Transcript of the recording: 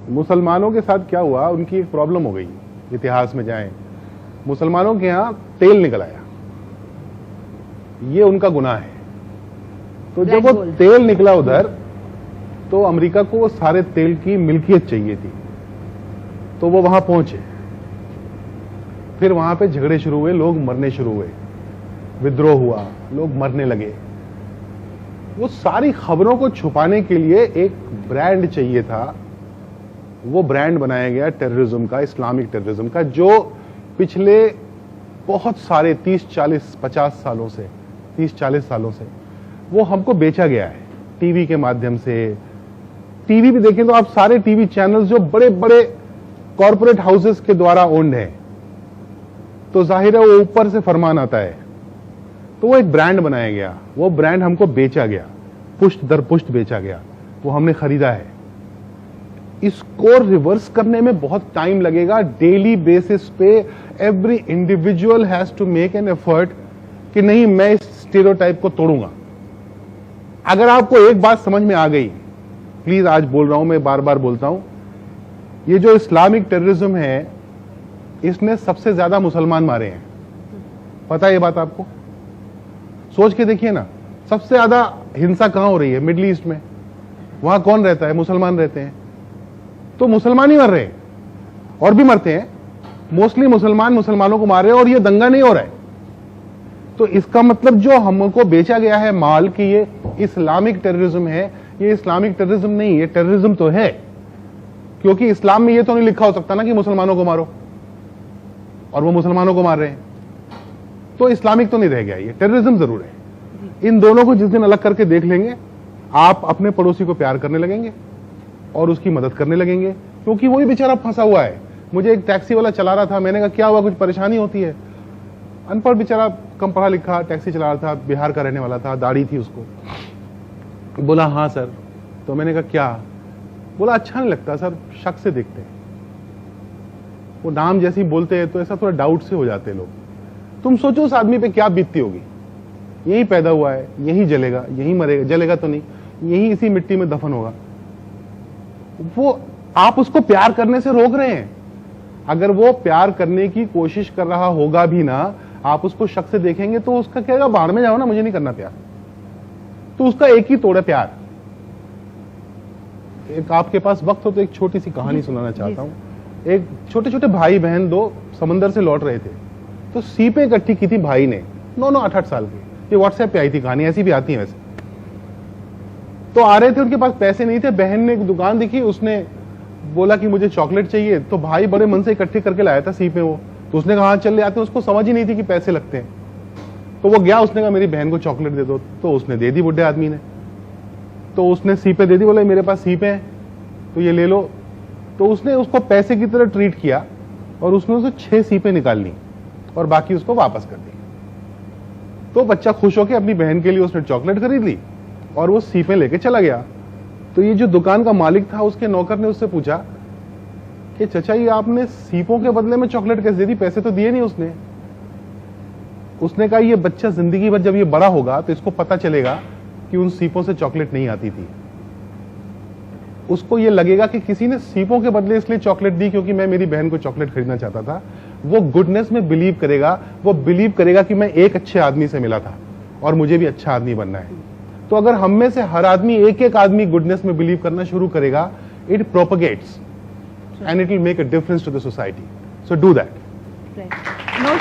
मुसलमानों के साथ क्या हुआ, उनकी एक प्रॉब्लम हो गई, इतिहास में जाएं, मुसलमानों के यहां तेल निकल आया, ये उनका गुनाह है। तो जब वो तेल निकला उधर, तो अमेरिका को वो सारे तेल की मिल्कियत चाहिए थी, तो वो वहां पहुंचे, फिर वहां पे झगड़े शुरू हुए, लोग मरने शुरू हुए, विद्रोह हुआ, लोग मरने लगे। वो सारी खबरों को छुपाने के लिए एक ब्रांड चाहिए था, वो ब्रांड बनाया गया टेररिज्म का, इस्लामिक टेररिज्म का, जो पिछले बहुत सारे 30-40-50 सालों से, 30-40 सालों से वो हमको बेचा गया है टीवी के माध्यम से। टीवी भी देखें तो आप सारे टीवी चैनल्स जो बड़े बड़े कॉरपोरेट हाउसेस के द्वारा ओन्ड है, तो जाहिर है वो ऊपर से फरमान आता है, तो वो एक ब्रांड बनाया गया, वो ब्रांड हमको बेचा गया, पुष्ट दर पुष्ट बेचा गया, वो हमने खरीदा है। इसको रिवर्स करने में बहुत टाइम लगेगा। डेली बेसिस पे every individual has to make an effort कि नहीं, मैं इस स्टीरियोटाइप को तोड़ूंगा। अगर आपको एक बात समझ में आ गई, प्लीज, आज बोल रहा हूं मैं, बार बार बोलता हूं, ये जो इस्लामिक टेररिज्म है, इसने सबसे ज्यादा मुसलमान मारे हैं। पता है ये बात आपको? सोच के देखिए ना, सबसे ज्यादा हिंसा कहां हो रही है? मिडिल ईस्ट में। वहां कौन रहता है? मुसलमान रहते हैं। तो मुसलमान ही मर रहे हैं, और भी मरते हैं, मोस्टली मुसलमान मुसलमानों को मार रहे हैं, और ये दंगा नहीं हो रहा है। तो इसका मतलब जो हमको बेचा गया है माल कि ये इस्लामिक टेररिज्म है, ये इस्लामिक टेररिज्म नहीं, ये टेररिज्म तो है, क्योंकि इस्लाम में ये तो नहीं लिखा हो सकता ना कि मुसलमानों को मारो, और वो मुसलमानों को मार रहे हैं, तो इस्लामिक तो नहीं रह गया, ये टेररिज्म जरूर है। इन दोनों को जिस दिन अलग करके देख लेंगे, आप अपने पड़ोसी को प्यार करने लगेंगे और उसकी मदद करने लगेंगे, क्योंकि वही बेचारा फंसा हुआ है। मुझे एक टैक्सी वाला चला रहा था, मैंने कहा क्या हुआ, कुछ परेशानी होती है? अनपढ़ बेचारा, कम पढ़ा लिखा, टैक्सी चला रहा था, बिहार का रहने वाला था, दाढ़ी थी उसको। बोला हाँ सर। तो मैंने कहा क्या? बोला अच्छा नहीं लगता सर, शक से देखते हैं, वो नाम जैसे ही बोलते हैं तो ऐसा थोड़ा डाउट से हो जाते हैं लोग। तुम सोचो उस आदमी पे क्या बीतती होगी, यही पैदा हुआ है, यही जलेगा, यही मरेगा, जलेगा तो नहीं, यही इसी मिट्टी में दफन होगा। वो आप उसको प्यार करने से रोक रहे हैं। अगर वो प्यार करने की कोशिश कर रहा होगा भी ना, आप उसको शक से देखेंगे तो उसका कहेगा बाहर में जाओ ना, मुझे नहीं करना प्यार। तो उसका एक ही तोड़ है, प्यार। एक आपके पास वक्त हो तो एक छोटी सी कहानी सुनाना चाहता हूं। एक छोटे छोटे भाई बहन दो समंदर से लौट रहे थे, तो सीपें इकट्ठी की थी भाई ने, 9-9, 8-8 साल की। ये व्हाट्सएप पे आई थी कहानी, ऐसी भी आती है वैसे। तो आ रहे थे, उनके पास पैसे नहीं थे, बहन ने एक दुकान दिखी, उसने बोला कि मुझे चॉकलेट चाहिए, तो भाई बड़े मन से इकट्ठे करके लाया था सीपें वो। तो उसने कहा हाँ चल ले आते हैं, उसको समझ ही नहीं थी कि पैसे लगते हैं। तो वो गया, उसने कहा मेरी बहन को चॉकलेट दे दो, तो उसने दे दी बुढ़े आदमी ने। तो उसने सीपें दे दी, बोले मेरे पास सीपें हैं तो ये ले लो। तो उसने उसको पैसे की तरह ट्रीट किया और उसने उसे 6 सीपें निकाल ली और बाकी उसको वापस कर दी। तो बच्चा खुश होकर अपनी बहन के लिए उसने चॉकलेट खरीद ली और वो सीपें लेके चला गया। तो ये जो दुकान का मालिक था, उसके नौकर ने उससे पूछा कि चचा ये आपने सीपों के बदले में चॉकलेट कैसे दे दी, पैसे तो दिए नहीं उसने। उसने कहा ये बच्चा जिंदगी भर जब ये बड़ा होगा तो इसको पता चलेगा कि उन सीपों से चॉकलेट नहीं आती थी। उसको ये लगेगा कि किसी ने सीपों के बदले इसलिए चॉकलेट दी क्योंकि मैं मेरी बहन को चॉकलेट खरीदना चाहता था। वो गुडनेस में बिलीव करेगा, वो बिलीव करेगा कि मैं एक अच्छे आदमी से मिला था और मुझे भी अच्छा आदमी बनना है। तो अगर हम में से हर आदमी, एक एक आदमी गुडनेस में बिलीव करना शुरू करेगा, it propagates and it will make a difference to the society. So do that. Right.